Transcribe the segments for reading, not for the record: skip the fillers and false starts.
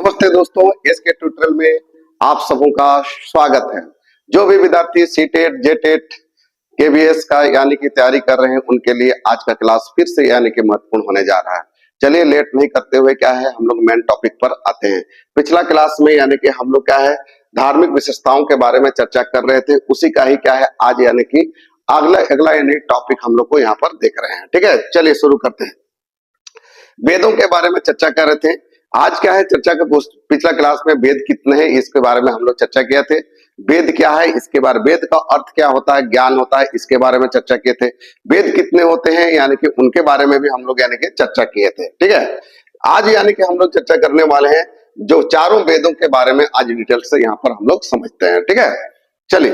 नमस्ते दोस्तों, इसके ट्यूटोरियल में आप सबों का स्वागत है। जो भी विद्यार्थी सीटेट, जेटेट, केवीएस का यानी कि तैयारी कर रहे हैं, उनके लिए आज का क्लास फिर से यानी कि महत्वपूर्ण होने जा रहा है। चलिए लेट नहीं करते हुए क्या है, हम लोग मेन टॉपिक पर आते हैं। पिछला क्लास में यानी कि हम लोग क्या है, धार्मिक विशेषताओं के बारे में चर्चा कर रहे थे, उसी का ही क्या है आज यानी कि अगला यानी टॉपिक हम लोग को यहाँ पर देख रहे हैं। ठीक है, चलिए शुरू करते हैं। वेदों के बारे में चर्चा कर रहे थे। आज क्या है चर्चा का पिछला क्लास में वेद कितने हैं इसके बारे में हम लोग चर्चा किए थे। वेद क्या है इसके बारे में, वेद का अर्थ क्या होता है, ज्ञान होता है, इसके बारे में चर्चा किए थे। वेद कितने होते हैं यानी कि उनके बारे में भी हम लोग यानी कि चर्चा किए थे। ठीक है, आज यानी कि हम लोग चर्चा करने वाले हैं जो चारों वेदों के बारे में आज डिटेल से यहाँ पर हम लोग समझते हैं। ठीक है, चलिए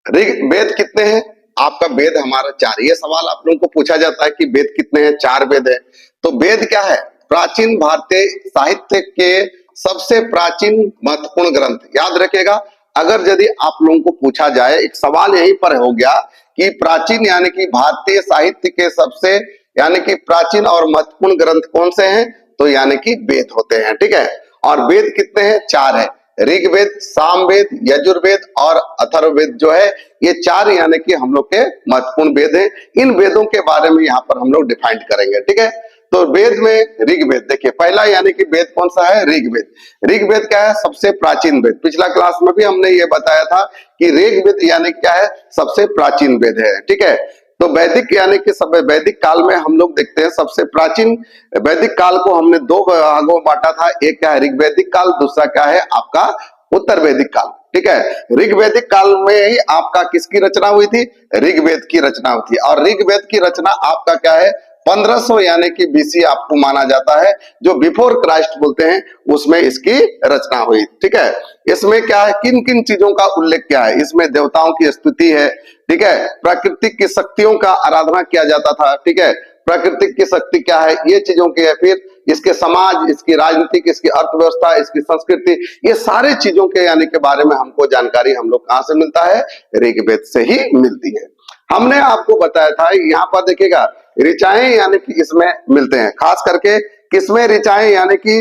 वेद कितने हैं, आपका वेद हमारा चार। ये सवाल आप लोगों को पूछा जाता है कि वेद कितने हैं, चार वेद है। तो वेद क्या है, प्राचीन भारतीय साहित्य के सबसे प्राचीन महत्वपूर्ण ग्रंथ। याद रखिएगा, अगर यदि आप लोगों को पूछा जाए, एक सवाल यहीं पर हो गया कि प्राचीन यानी कि भारतीय साहित्य के सबसे यानी कि प्राचीन और महत्वपूर्ण ग्रंथ कौन से हैं, तो यानी कि वेद होते हैं। ठीक है, और वेद कितने हैं, चार है। ऋग्वेद, सामवेद, यजुर्वेद और अथर्ववेद जो है, ये चार यानी कि हम लोग के महत्वपूर्ण वेद हैं। इन वेदों के बारे में यहाँ पर हम लोग डिफाइन करेंगे। ठीक है, तो वेद में ऋग्वेद देखिए, पहला यानी कि वेद कौन सा है, ऋग्वेद। ऋग्वेद क्या है, सबसे प्राचीन वेद। पिछला क्लास में भी हमने ये बताया था कि ऋग्वेद यानी क्या है, सबसे प्राचीन वेद है। ठीक है, तो वैदिक यानी कि सब वैदिक काल में हम लोग देखते हैं सबसे प्राचीन वैदिक काल को हमने दो भागों में बांटा था। एक क्या है ऋग्वैदिक काल, दूसरा क्या है आपका उत्तर वैदिक काल। ठीक है, ऋग्वैदिक काल में ही आपका किसकी रचना हुई थी, ऋग्वेद की रचना हुई थी। और ऋग्वेद की रचना आपका क्या है 1500 यानी कि बीसी आपको माना जाता है, जो बिफोर क्राइस्ट बोलते हैं, उसमें इसकी रचना हुई। ठीक है, इसमें क्या है, किन किन चीजों का उल्लेख क्या है, इसमें देवताओं की स्तुति है। ठीक है, प्राकृतिक की शक्तियों का आराधना किया जाता था। ठीक है, प्राकृतिक की शक्ति क्या है, ये चीजों की है। फिर इसके समाज, इसकी राजनीतिक, इसकी अर्थव्यवस्था, इसकी संस्कृति, ये सारे चीजों के यानी के बारे में हमको जानकारी हम लोग कहाँ से मिलता है, ऋग्वेद से ही मिलती है। हमने आपको बताया था, यहाँ पर देखिएगा ऋचाएं यानी कि इसमें मिलते हैं, खास करके किसमें ऋचाएं यानी कि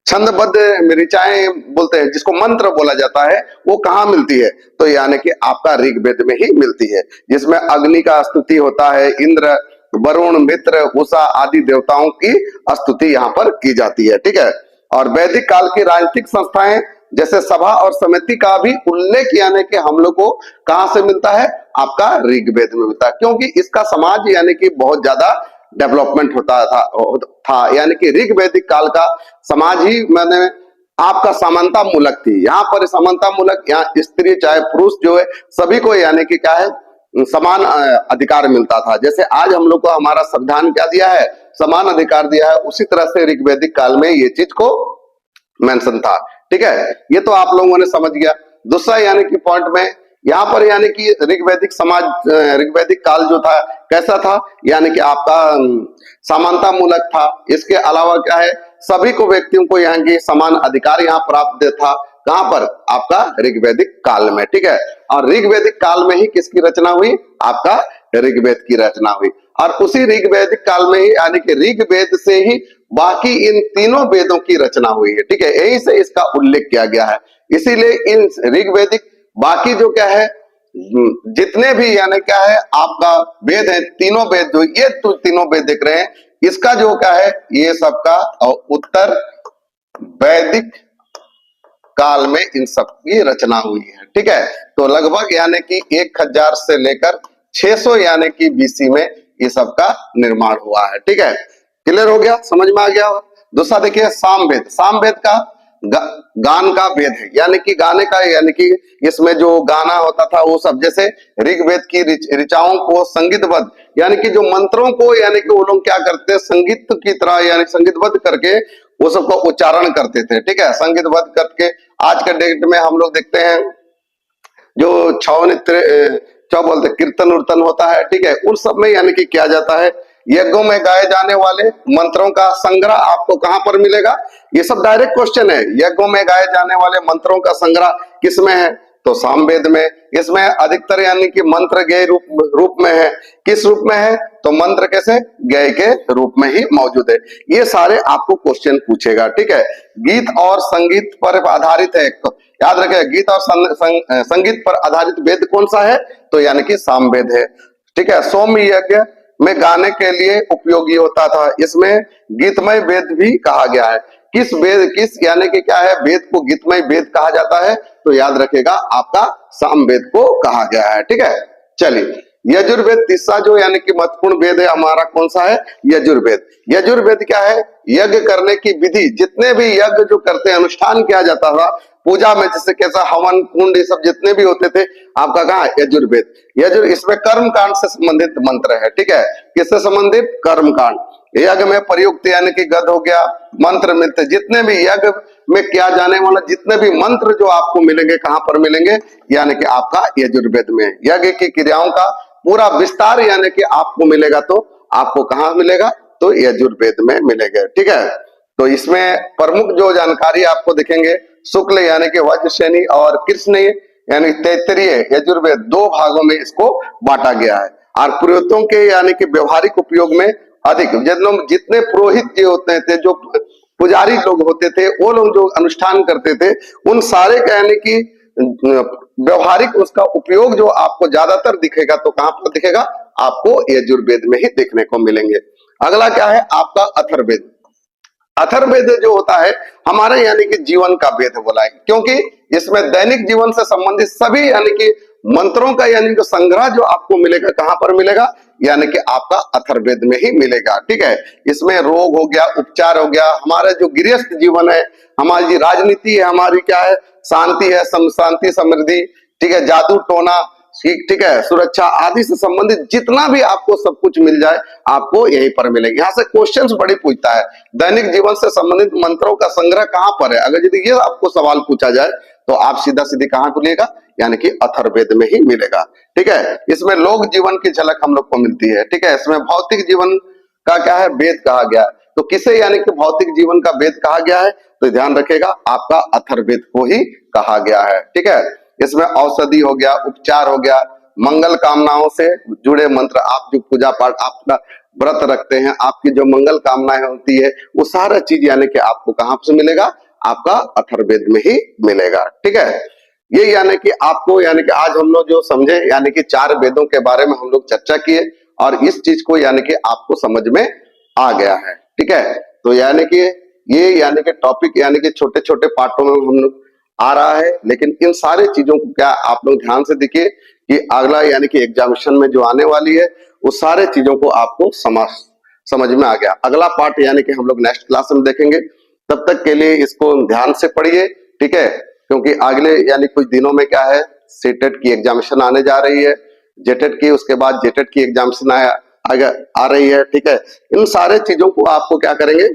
छंदबद्ध ऋचाएं बोलते हैं, जिसको मंत्र बोला जाता है, वो कहाँ मिलती है, तो यानी कि आपका ऋग्वेद में ही मिलती है, जिसमें अग्नि का स्तुति होता है, इंद्र, वरुण, मित्र, उषा आदि देवताओं की स्तुति यहाँ पर की जाती है। ठीक है, और वैदिक काल की राजनीतिक संस्थाएं जैसे सभा और समिति का भी उल्लेख यानी कि हम लोग को कहां से मिलता है, आपका ऋग्वेद में मिलता है, क्योंकि इसका समाज यानी कि बहुत ज्यादा डेवलपमेंट होता था यानी कि ऋग्वैदिक काल का समाज ही मैंने आपका समानता मूलक थी। यहाँ पर समानता मूलक, यहाँ स्त्री चाहे पुरुष जो है सभी को यानी कि क्या है समान अधिकार मिलता था। जैसे आज हम लोग को हमारा संविधान क्या दिया है, समान अधिकार दिया है, उसी तरह से ऋग्वैदिक काल में ये चीज को मेंशन था। ठीक है, ये तो आप लोगों ने समझ गया। दूसरा यानी कि पॉइंट में यहाँ पर यानी कि ऋग्वैदिक समाज, ऋग्वैदिक काल जो था कैसा था, यानी कि आपका समानता मूलक था। इसके अलावा क्या है, सभी को व्यक्तियों को यहाँ की समान अधिकार यहाँ प्राप्त था। कहां पर, आपका ऋग्वैदिक काल में। ठीक है, और ऋग्वैदिक काल में ही किसकी रचना हुई, आपका ऋग्वेद की रचना हुई। और उसी ऋग्वैदिक काल में ही यानी कि ऋग्वेद से ही बाकी इन तीनों वेदों की रचना हुई है। ठीक है, यही से इसका उल्लेख किया गया है। इसीलिए इन ऋग्वैदिक बाकी जो क्या है जितने भी यानी क्या है आपका वेद है, तीनों वेद जो ये तो तीनों वेद देख रहे हैं, इसका जो क्या है ये सबका उत्तर वैदिक काल में इन सब की रचना हुई है। ठीक है, तो लगभग यानी कि 1000 से लेकर 600 यानी कि बीसी में ये सब का निर्माण हुआ है। ठीक है, क्लियर हो गया, समझ में आ गया। दूसरा देखिए सामवेद। सामवेद का गान का वेद है, यानी कि गाने का, यानी कि इसमें जो गाना होता था वो सब, जैसे ऋग्वेद की ऋचाओं को संगीतबद्ध यानी कि जो मंत्रों को यानी कि वो लोग क्या करते हैं संगीत की तरह यानी संगीतबद्ध करके वो सबको उच्चारण करते थे। ठीक है, संगीतबद्ध करके आज के डेट में हम लोग देखते हैं जो छौ नृत्य क्या बोलते कीर्तन उर्तन होता है। ठीक है, उन सब में यानी कि किया जाता है। यज्ञों में गाए जाने वाले मंत्रों का संग्रह आपको कहां पर मिलेगा, ये सब डायरेक्ट क्वेश्चन है। यज्ञों में गाए जाने वाले मंत्रों का संग्रह किसमें है, तो सामवेद में। इसमें अधिकतर यानी कि मंत्र गेय रूप में है। किस रूप में है? तो मंत्र कैसे? गेय के रूप में ही मौजूद है। ये सारे आपको क्वेश्चन पूछेगा, ठीक है। गीत और संगीत पर आधारित है, याद रखें, गीत और संगीत पर आधारित वेद कौन सा है? तो यानी कि सामवेद है, ठीक है। सोम यज्ञ में गाने के लिए उपयोगी होता था, इसमें गीतमय वेद भी कहा गया है। किस वेद, किस यानी कि क्या है, वेद को गीतमय वेद कहा जाता है? तो याद रखेगा आपका सामवेद को कहा गया है, ठीक है। चलिए, यजुर्वेद तीसरा जो यानी कि महत्वपूर्ण वेद है हमारा, कौन सा है? यजुर्वेद। यजुर्वेद क्या है? यज्ञ करने की विधि, जितने भी यज्ञ जो करते हैं, अनुष्ठान किया जाता था पूजा में, जैसे कैसा हवन कुंड, ये सब जितने भी होते थे, आपका कहा यजुर्वेद। इसमें कर्म कांड से संबंधित मंत्र है, ठीक है। किससे संबंधित? कर्म कांड। यज्ञ में प्रयुक्त यानी कि गद हो गया, मंत्र मिलते, जितने भी यज्ञ में किया जाने वाला जितने भी मंत्र जो आपको मिलेंगे, कहां पर मिलेंगे? यानी कि आपका यजुर्वेद में। यज्ञ की क्रियाओं का पूरा विस्तार यानी कि आपको मिलेगा, तो आपको कहां मिलेगा? तो यजुर्वेद में मिलेगा, ठीक है। तो इसमें प्रमुख जो जानकारी आपको दिखेंगे, शुक्ल यानी कि वज्रश्रेणी और कृष्ण यानी तैत्तरीय यजुर्वेद, दो भागों में इसको बांटा गया है। और पुरोहितों के यानी कि व्यवहारिक उपयोग में अधिक, जितने पुरोहित जो होते थे, जो पुजारी लोग होते थे, वो लोग जो अनुष्ठान करते थे, उन सारे का यानी कि व्यवहारिक उसका उपयोग जो आपको ज्यादातर दिखेगा, तो कहां पर दिखेगा? आपको यजुर्वेद में ही देखने को मिलेंगे। अगला क्या है? आपका अथर्ववेद। अथर्ववेद जो होता है हमारे यानी कि जीवन का वेद बोला है, क्योंकि इसमें दैनिक जीवन से संबंधित सभी यानी कि मंत्रों का यानी कि संग्रह जो आपको मिलेगा, कहां पर मिलेगा? यानी कि आपका अथर्ववेद में ही मिलेगा, ठीक है। इसमें रोग हो गया, उपचार हो गया, हमारा जो गृहस्थ जीवन है, हमारी राजनीति है, हमारी क्या है, शांति है, शांति समृद्धि, ठीक है, जादू टोना, ठीक है, सुरक्षा आदि से संबंधित जितना भी आपको सब कुछ मिल जाए, आपको यहीं पर मिलेगा। यहाँ से क्वेश्चंस बड़ी पूछता है, दैनिक जीवन से संबंधित मंत्रों का संग्रह कहां पर है? अगर यदि ये आपको सवाल पूछा जाए, तो आप सीधा सीधी कहां मिलेगा? यानी कि अथर्ववेद में ही मिलेगा, ठीक है। इसमें लोक जीवन की झलक हम लोग को मिलती है, ठीक है। इसमें भौतिक जीवन का क्या है? वेद कहा गया है। तो किसे यानी कि भौतिक जीवन का वेद कहा गया है? तो ध्यान रखेगा, आपका अथर्ववेद को ही कहा गया है, ठीक है। इसमें औषधि हो गया, उपचार हो गया, मंगल कामनाओं से जुड़े मंत्र, आप जो पूजा पाठ आपका व्रत रखते हैं, आपकी जो मंगल कामनाएं होती है, वो सारा चीज यानी कि आपको कहां से मिलेगा? आपका अथर्ववेद में ही मिलेगा, ठीक है। ये यानी कि आपको यानी कि आज हम लोग जो समझे, यानी कि 4 वेदों के बारे में हम लोग चर्चा किए, और इस चीज को यानी कि आपको समझ में आ गया है, ठीक है। तो यानी कि ये यानी कि टॉपिक यानी कि छोटे छोटे पार्टों में हम लोग आ रहा है, लेकिन इन सारे चीजों को क्या आप लोग ध्यान से देखिए कि अगला यानी कि एग्जामिनेशन में जो आने वाली है, उस सारे चीजों को आपको समझ में आ गया। अगला पार्ट यानी कि हम लोग नेक्स्ट क्लास में देखेंगे। तब तक के लिए इसको ध्यान से पढ़िए, ठीक है, क्योंकि अगले यानी कुछ दिनों में क्या है, सीटेट की एग्जामिनेशन आने जा रही है, जेटेट की, उसके बाद जेटेट की एग्जामिनेशन आ रही है, ठीक है। इन सारे चीजों को आपको क्या करेंगे,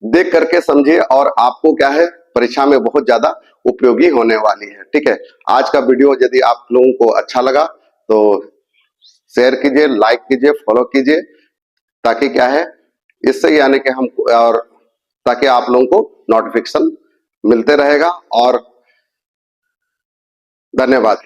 देख करके समझिए, और आपको क्या है, परीक्षा में बहुत ज्यादा उपयोगी होने वाली है, ठीक है। आज का वीडियो यदि आप लोगों को अच्छा लगा तो शेयर कीजिए, लाइक कीजिए, फॉलो कीजिए, ताकि क्या है, इससे यानी कि हम, और ताकि आप लोगों को नोटिफिकेशन मिलते रहेगा। और धन्यवाद।